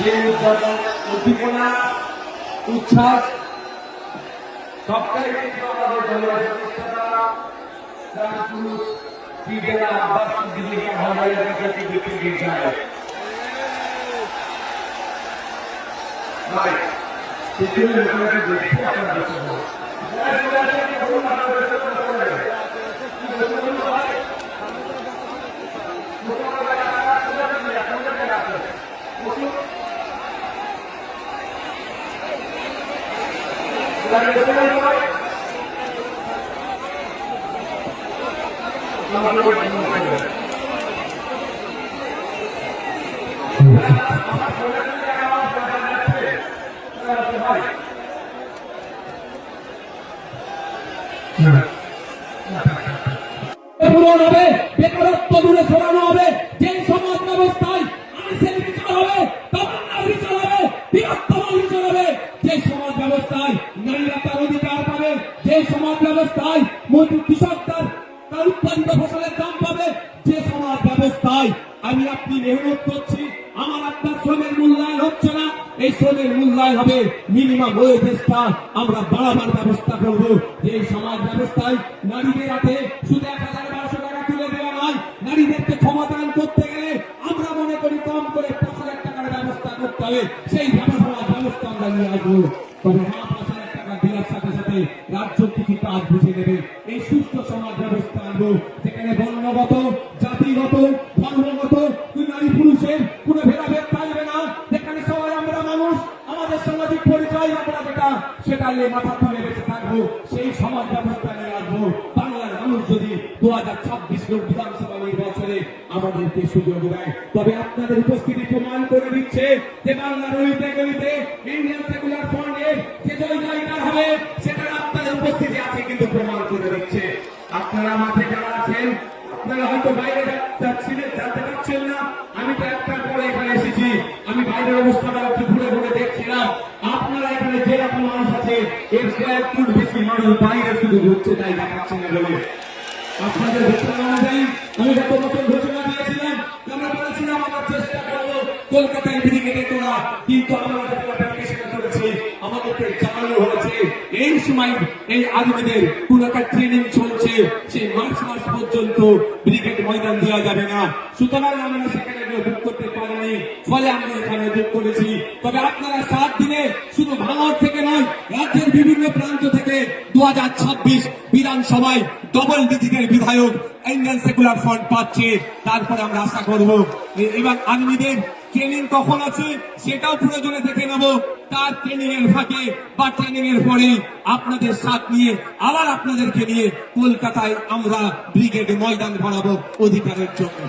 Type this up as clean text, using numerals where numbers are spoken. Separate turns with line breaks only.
যে উদ্দীপনা উচ্ছ্বাস সবটাই কিন্তু আমাদের দলের পুরুষ ক্রীড়া আবাসিক দিকে আমাদের পূরণ হবে, বেকারত্ব দূরে সরানো হবে, যে সমাজ ব্যবস্থায় আইনের বিচার হবে, তমান্নার বিচার হবে, বৃহত্তমার বিচার হবে, যে সমাজ ব্যবস্থায় নারীরা তার অধিকার পাবে, যে সমাজ ব্যবস্থায় কৃষকদের তার উৎপাদিত ফসলের দাম পাবে, যে সমাজ ব্যবস্থায় আমি আপনি মেহনত করছি, আমার আপনার শ্রমের মূল্যায়ন হচ্ছে না, এই শ্রমের মূল্যায়ন হবে, মিনিমাম ওয়েজেসটা আমরা বাড়াবার ব্যবস্থা করব। এই সমাজ ব্যবস্থায় নারীদের হাতে শুধু ১,১২০০ টাকা তুলে দেওয়া নয়, নারীদেরকে ক্ষমতায়ন করতে গেলে আমরা মনে করি কম করে ৫,০০০ টাকার ব্যবস্থা করতে হবে। সেই সমাজ ব্যবস্থা আমরা নিয়ে আসবো। তবে ৫,০০০ টাকা দেওয়ার সাথে সাথে রাজ্য কিছু কাজ বুঝে নেবে। এই সুস্থ সমাজ ব্যবস্থা আনবো, যেখানে বর্ণগত, জাতিগত, ধর্মগত, নারী পুরুষের কোনো ভেদাভেদ থাকবে না, যেখানে সবাই আমরা মানুষ, আমাদের সামাজিক পরিচয় আমরা যেটা সেটা নিয়ে মাথা তুলে বেঁচে থাকবো। সেই সমাজ ব্যবস্থা নিয়ে আসবো। বাংলার মানুষ যদি ২০২৬ বিধানসভা নির্বাচনে আমাদেরকে সুযোগ দেয়, তবে আপনাদের উপস্থিতি প্রমাণ করে দিচ্ছে যে বাংলার গলিতে গলিতে ইন্ডিয়ান সেকুলার ফ্রন্টের যে জয়গায়িকা হবে সেটা আপনাদের উপস্থিতি আছে কিন্তু প্রমাণ করে দিচ্ছে। আপনারা মাঠে যারা আছেন, আপনারা হয়তো বাইরে যাচ্ছিলেন, জানতে পারছেন না, আমি তো একটার পরে এখানে এসেছি, আমি বাইরের অবস্থাটা একটু ঘুরে ঘুরে দেখছিলাম। আপনারা এখানে যেরকম মানুষ আছে এর একটু বেশি মানুষ বাইরে শুধু ঘুরছে, তাই দেখাচ্ছেন না বলে আপনাদের ঘোষণা অনুযায়ী আমি গত বছর ঘোষণা দিয়েছিলাম, আমরা বলেছিলাম আমরা চেষ্টা করবো কলকাতায় ব্রিগেডে করা, কিন্তু আমরা সেটা করেছি, আমাদেরকে জানানো হয়েছে এই সময় এই আর্মিদের কোন একটা ট্রেনিং চলছে, সেই মার্চ মাস পর্যন্ত ব্রিগেড ময়দান দেওয়া যাবে না। সুতরাং আমরা সেখানে বুক করতে পারিনি, ফলে আমরা এখানে বুক করেছি। তবে আপনারা 7 দিনে শুধু ভাঙড় থেকে নয়, রাজ্যের বিভিন্ন প্রান্ত থেকে ২০২৬ বিধানসভায় ডবল ডিজিটের বিধায়ক ইন্ডিয়ান সেকুলার ফ্রন্ট পাচ্ছে। তারপরে আমরা আশা করব এবং আর্মিদের ট্রেনিং কখন আছে সেটাও প্রয়োজনে দেখে নেব, তার ট্রেনিং এর ফাঁকে বা ট্রেনিং এর পরে আপনাদের সাথ নিয়ে আবার আপনাদেরকে নিয়ে কলকাতায় আমরা ব্রিগেড ময়দান বানাবো অধিকারের জন্য।